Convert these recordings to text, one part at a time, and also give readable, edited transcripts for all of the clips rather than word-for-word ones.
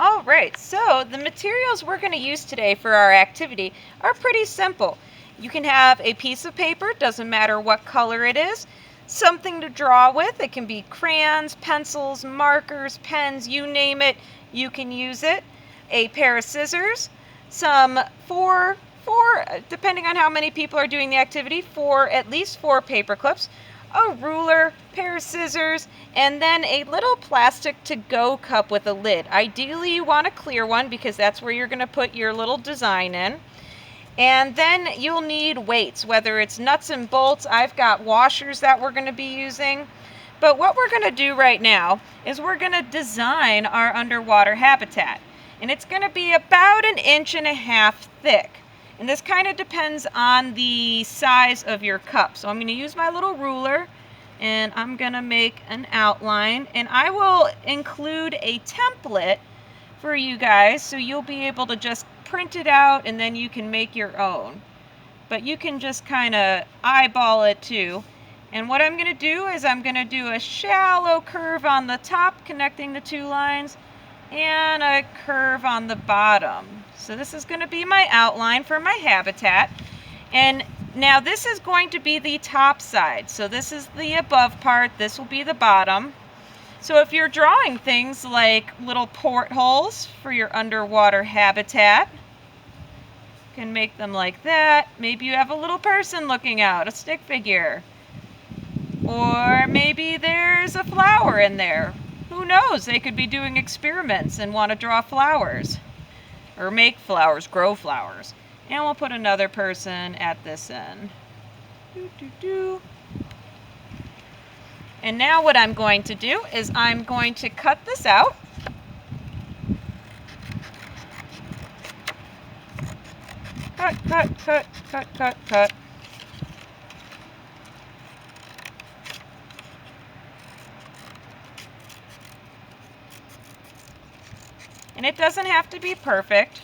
All right, so the materials we're going to use today for our activity are pretty simple. You can have a piece of paper, doesn't matter what color it is, something to draw with. It can be crayons, pencils, markers, pens, you name it, you can use it. A pair of scissors, some four, depending on how many people are doing the activity, at least four paper clips, a ruler, pair of scissors, and then a little plastic to-go cup with a lid. Ideally, you want a clear one because that's where you're going to put your little design in. And then you'll need weights, whether it's nuts and bolts. I've got washers that we're going to be using. But what we're going to do right now is we're going to design our underwater habitat. And it's going to be about 1.5 inches thick. And this kind of depends on the size of your cup. So I'm going to use my little ruler and I'm going to make an outline. And I will include a template for you guys so you'll be able to just print it out and then you can make your own. But you can just kind of eyeball it too. And what I'm going to do is I'm going to do a shallow curve on the top connecting the two lines and a curve on the bottom. So this is going to be my outline for my habitat. And now this is going to be the top side. So this is the above part, this will be the bottom. So if you're drawing things like little portholes for your underwater habitat, you can make them like that. Maybe you have a little person looking out, a stick figure. Or maybe there's a flower in there. Who knows? They could be doing experiments and want to draw flowers. Or make flowers, grow flowers. And we'll put another person at this end. And now what I'm going to do is I'm going to cut this out. Cut, cut, cut, cut, cut, cut. And it doesn't have to be perfect.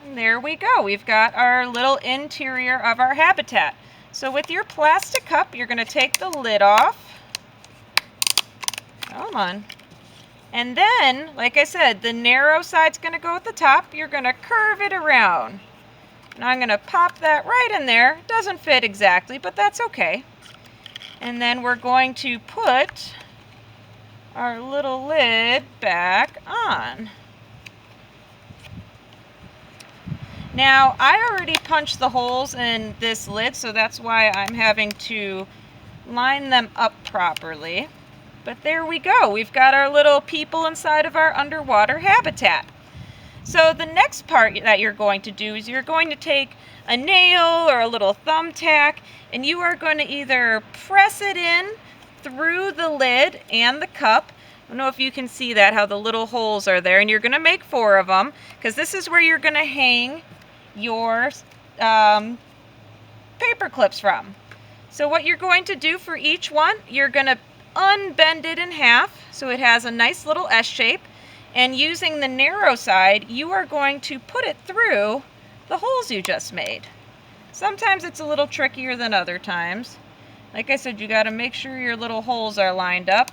And there we go. We've got our little interior of our habitat. So with your plastic cup, you're going to take the lid off. Come on. And then, like I said, the narrow side's going to go at the top. You're going to curve it around. And I'm going to pop that right in there. It doesn't fit exactly, but that's okay. And then we're going to put our little lid back on. Now, I already punched the holes in this lid, so that's why I'm having to line them up properly. But there we go. We've got our little people inside of our underwater habitat. So the next part that you're going to do is you're going to take a nail or a little thumbtack, and you are going to either press it in through the lid and the cup. I don't know if you can see that, how the little holes are there, and you're going to make 4 of them because this is where you're going to hang your paper clips from. So what you're going to do for each one, you're going to unbend it in half so it has a nice little S shape, and using the narrow side, you are going to put it through the holes you just made. Sometimes it's a little trickier than other times. Like I said, you got to make sure your little holes are lined up.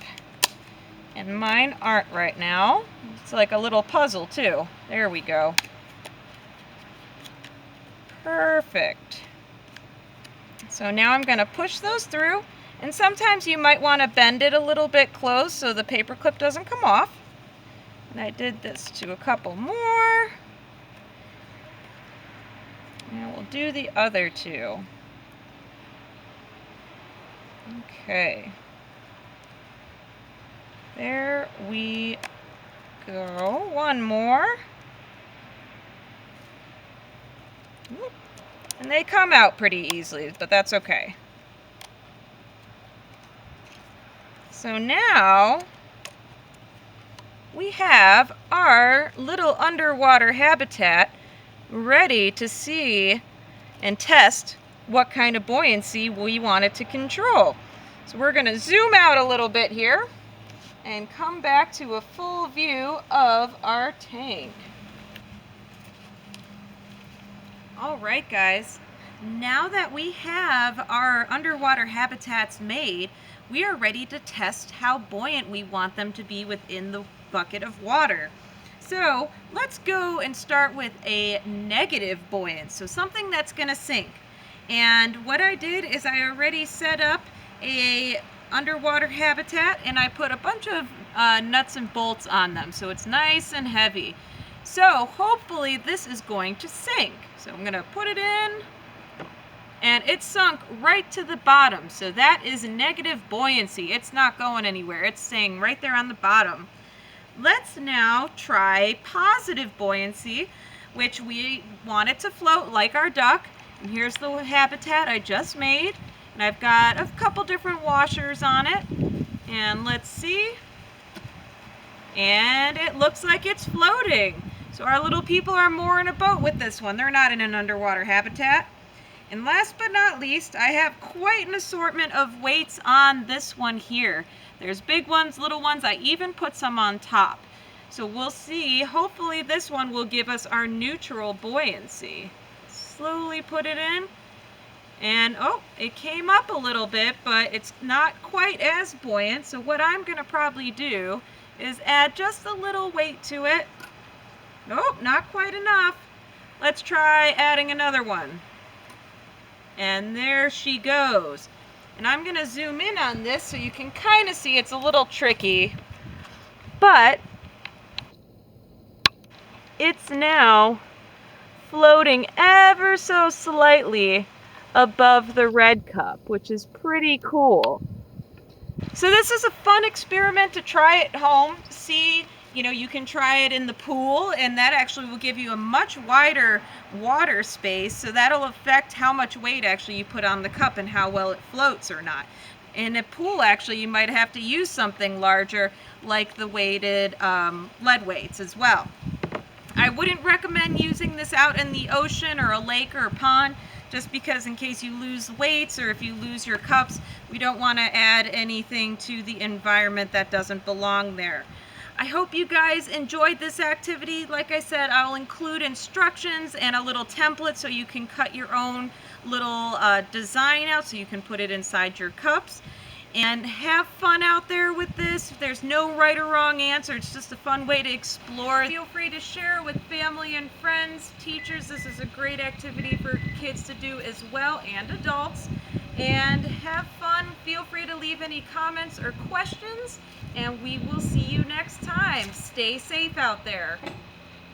And mine aren't right now. It's like a little puzzle too. There we go. Perfect. So now I'm going to push those through. And sometimes you might want to bend it a little bit close so the paper clip doesn't come off. And I did this to a couple more. And we'll do the other 2. Okay. There we go. One more. And they come out pretty easily, but that's okay. So now we have our little underwater habitat ready to see and test what kind of buoyancy we want it to control. So we're going to zoom out a little bit here and come back to a full view of our tank. All right, guys, now that we have our underwater habitats made, we are ready to test how buoyant we want them to be within the bucket of water. So let's go and start with a negative buoyance, so something that's going to sink. And what I did is I already set up a underwater habitat, and I put a bunch of nuts and bolts on them, so it's nice and heavy. So hopefully this is going to sink. So I'm going to put it in, and it sunk right to the bottom. So that is negative buoyancy. It's not going anywhere. It's staying right there on the bottom. Let's now try positive buoyancy, which we want it to float like our duck. And here's the habitat I just made. And I've got a couple different washers on it. And let's see. And it looks like it's floating. So our little people are more in a boat with this one. They're not in an underwater habitat. And last but not least, I have quite an assortment of weights on this one here. There's big ones, little ones. I even put some on top. So we'll see. Hopefully this one will give us our neutral buoyancy. Slowly put it in. And oh, it came up a little bit, but it's not quite as buoyant. So what I'm going to probably do is add just a little weight to it. Nope, not quite enough. Let's try adding another one. And there she goes. And I'm going to zoom in on this so you can kind of see it's a little tricky. But it's now floating ever so slightly above the red cup, which is pretty cool. So this is a fun experiment to try at home. See, you can try it in the pool, and that actually will give you a much wider water space, so that'll affect how much weight actually you put on the cup and how well it floats or not. In a pool, actually, you might have to use something larger, like the weighted lead weights as well. I wouldn't recommend using this out in the ocean or a lake or a pond, just because in case you lose weights or if you lose your cups, we don't want to add anything to the environment that doesn't belong there. I hope you guys enjoyed this activity. Like I said, I'll include instructions and a little template so you can cut your own little design out so you can put it inside your cups. And have fun out there with this. There's no right or wrong answer. It's just a fun way to explore. Feel free to share with family and friends, teachers. This is a great activity for kids to do as well, and adults. And have fun. Feel free to leave any comments or questions, and we will see you next time. Stay safe out there.